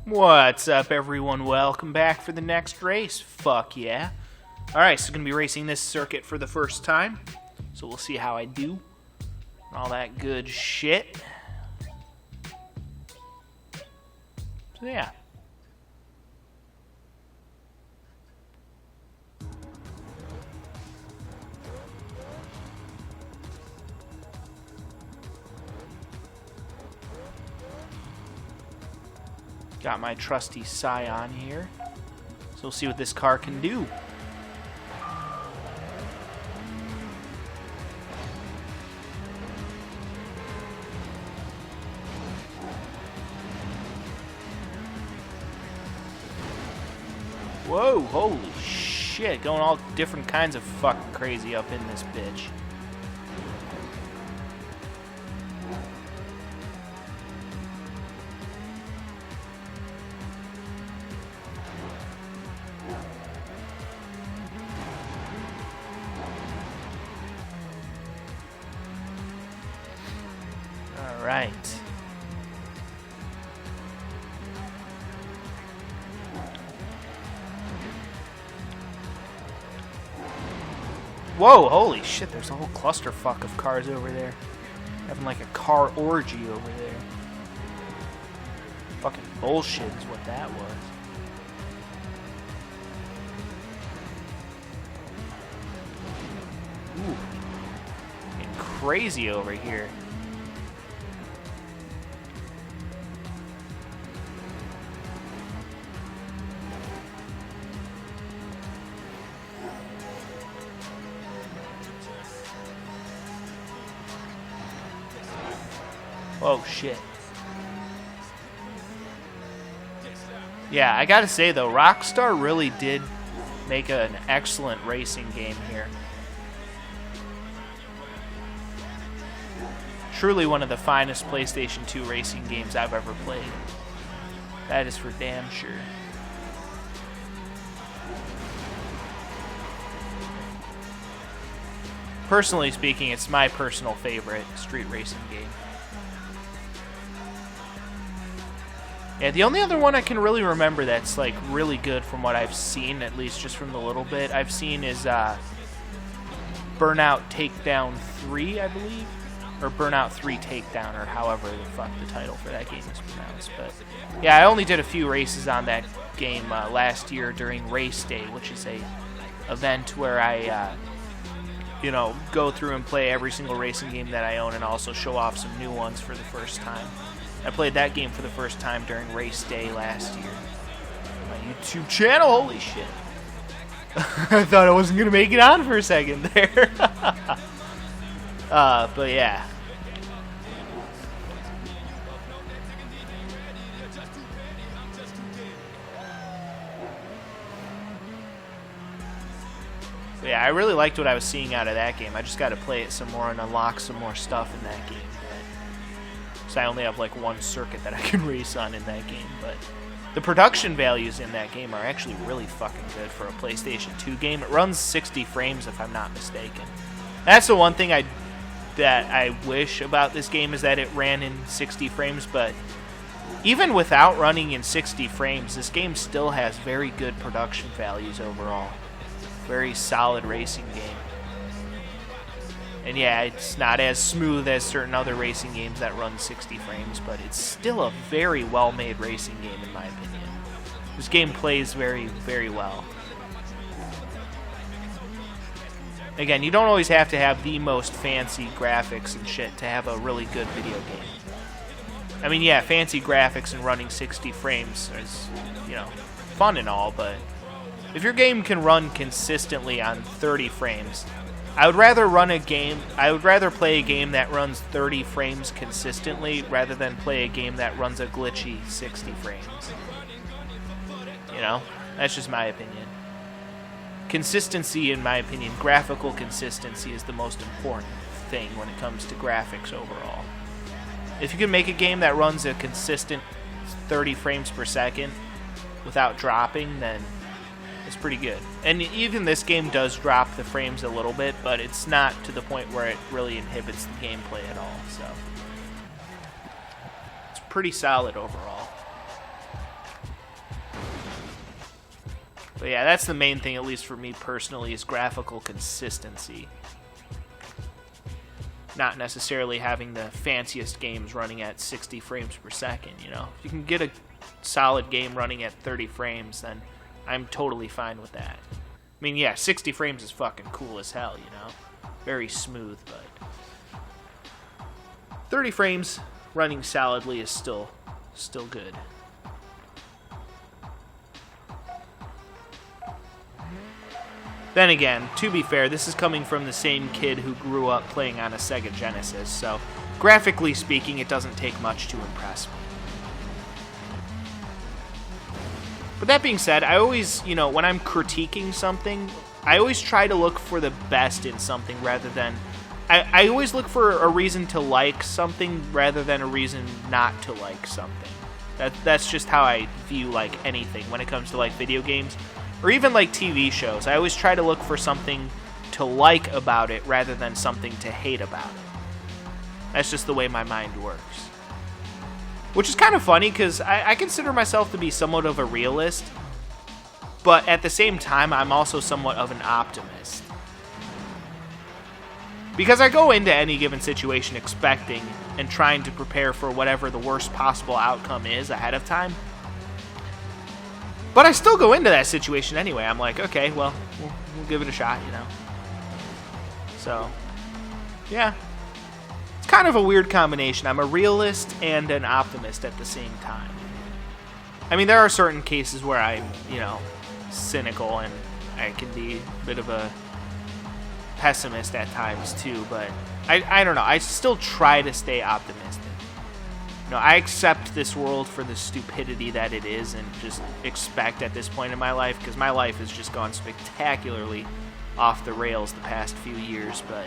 What's up, everyone? Welcome back for the next race. Fuck yeah. Alright, so going to be racing this circuit for the first time. So we'll see how I do. And all that good shit. So yeah. Got my trusty Scion here. So we'll see what this car can do. Whoa, holy shit. Going all different kinds of fucking crazy up in this bitch. Alright. Whoa, holy shit, there's a whole clusterfuck of cars over there. Having like a car orgy over there. Fucking bullshit is what that was. Ooh. Getting crazy over here. Oh shit. Yeah, I gotta say though, Rockstar really did make an excellent racing game here. Truly one of the finest PlayStation 2 racing games I've ever played. That is for damn sure. Personally speaking, it's my personal favorite street racing game. Yeah, the only other one I can really remember that's like really good from what I've seen, at least just from the little bit I've seen, is Burnout Takedown 3, I believe. Or Burnout 3 Takedown, or however the fuck the title for that game is pronounced. But yeah, I only did a few races on that game last year during Race Day, which is a event where I you know, go through and play every single racing game that I own and also show off some new ones for the first time. I played that game for the first time during Race Day last year. My YouTube channel, holy shit. I thought I wasn't going to make it on for a second there. But yeah. But yeah, I really liked what I was seeing out of that game. I just got to play it some more and unlock some more stuff in that game. So I only have like one circuit that I can race on in that game, but the production values in that game are actually really fucking good for a PlayStation 2 game. It runs 60 frames if I'm not mistaken. That's the one thing that I wish about this game, is that it ran in 60 frames, but even without running in 60 frames, this game still has very good production values overall. Very solid racing game. And yeah, it's not as smooth as certain other racing games that run 60 frames, but it's still a very well-made racing game in my opinion. This game plays very, very well. Again, you don't always have to have the most fancy graphics and shit to have a really good video game. I mean, yeah, fancy graphics and running 60 frames is, you know, fun and all, but if your game can run consistently on 30 frames, I would rather play a game that runs 30 frames consistently rather than play a game that runs a glitchy 60 frames. You know? That's just my opinion. Consistency, in my opinion, graphical consistency is the most important thing when it comes to graphics overall. If you can make a game that runs a consistent 30 frames per second without dropping, then it's pretty good. And even this game does drop the frames a little bit, but it's not to the point where it really inhibits the gameplay at all, so it's pretty solid overall. But yeah, that's the main thing, at least for me personally, is graphical consistency. Not necessarily having the fanciest games running at 60 frames per second, you know. If you can get a solid game running at 30 frames, then I'm totally fine with that. I mean, yeah, 60 frames is fucking cool as hell, you know. Very smooth, but 30 frames running solidly is still good. Then again, to be fair, this is coming from the same kid who grew up playing on a Sega Genesis, so graphically speaking, it doesn't take much to impress me. But that being said, I always, you know, when I'm critiquing something, I always try to look for the best in something rather than... I always look for a reason to like something rather than a reason not to like something. That's just how I view, like, anything when it comes to, like, video games. Or even, like, TV shows. I always try to look for something to like about it rather than something to hate about it. That's just the way my mind works. Which is kind of funny, because I consider myself to be somewhat of a realist. But at the same time, I'm also somewhat of an optimist. Because I go into any given situation expecting and trying to prepare for whatever the worst possible outcome is ahead of time. But I still go into that situation anyway. I'm like, okay, well, we'll give it a shot, you know. So, yeah. It's kind of a weird combination. I'm a realist and an optimist at the same time. I mean, there are certain cases where I'm, you know, cynical and I can be a bit of a pessimist at times too, but I don't know. I still try to stay optimistic. You know, I accept this world for the stupidity that it is and just expect at this point in my life, because my life has just gone spectacularly off the rails the past few years, but,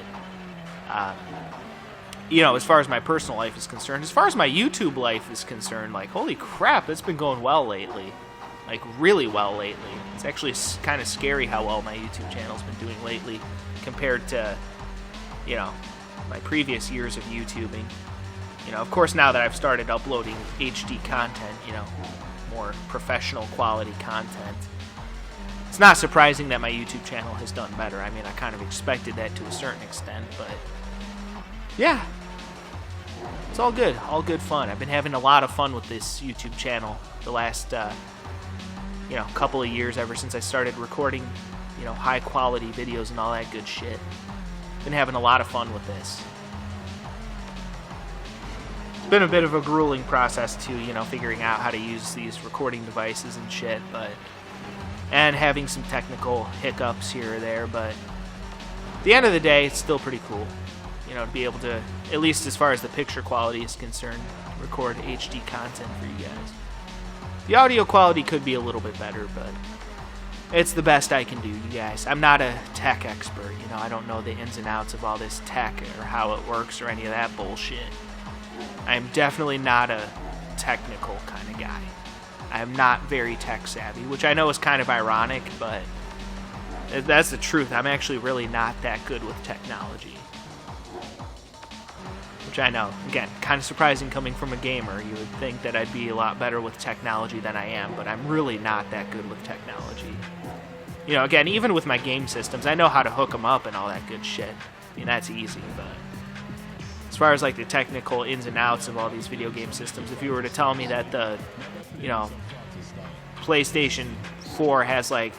you know, as far as my personal life is concerned, as far as my YouTube life is concerned, like, holy crap, it's been going well lately. Like, really well lately. It's actually kind of scary how well my YouTube channel's been doing lately compared to, you know, my previous years of YouTubing. You know, of course, now that I've started uploading HD content, you know, more professional quality content, it's not surprising that my YouTube channel has done better. I mean, I kind of expected that to a certain extent, but yeah, it's all good fun. I've been having a lot of fun with this YouTube channel the last, you know, couple of years, ever since I started recording, you know, high quality videos and all that good shit. Been having a lot of fun with this. It's been a bit of a grueling process too, you know, figuring out how to use these recording devices and shit, and having some technical hiccups here or there, but at the end of the day, it's still pretty cool, you know, to be able to, at least as far as the picture quality is concerned, record HD content for you guys. The audio quality could be a little bit better, but it's the best I can do, you guys. I'm not a tech expert, you know, I don't know the ins and outs of all this tech or how it works or any of that bullshit. I'm definitely not a technical kind of guy. I'm not very tech savvy, which I know is kind of ironic, but that's the truth. I'm actually really not that good with technology. Which I know, again, kind of surprising coming from a gamer. You would think that I'd be a lot better with technology than I am, but I'm really not that good with technology. You know, again, even with my game systems, I know how to hook them up and all that good shit. I mean, that's easy, but as far as like the technical ins and outs of all these video game systems, if you were to tell me that the, you know, PlayStation 4 has like,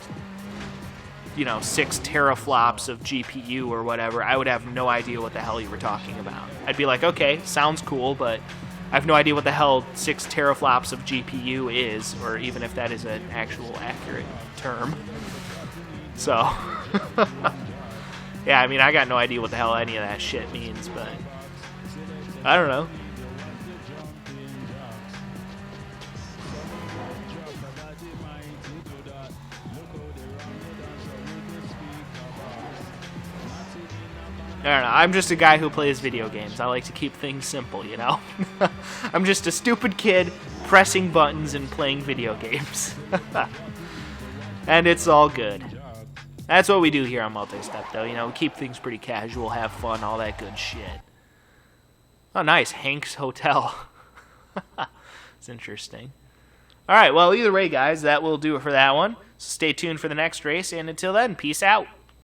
you know, 6 teraflops of GPU or whatever, I would have no idea what the hell you were talking about. I'd be like, okay, sounds cool, but I have no idea what the hell 6 teraflops of GPU is, or even if that is an actual accurate term. So, yeah, I mean, I got no idea what the hell any of that shit means, but I don't know. I don't know. I'm just a guy who plays video games. I like to keep things simple, you know? I'm just a stupid kid pressing buttons and playing video games. And it's all good. That's what we do here on Multi-Step, though. You know, we keep things pretty casual, have fun, all that good shit. Oh, nice. Hank's Hotel. It's interesting. All right, well, either way, guys, that will do it for that one. So stay tuned for the next race, and until then, peace out.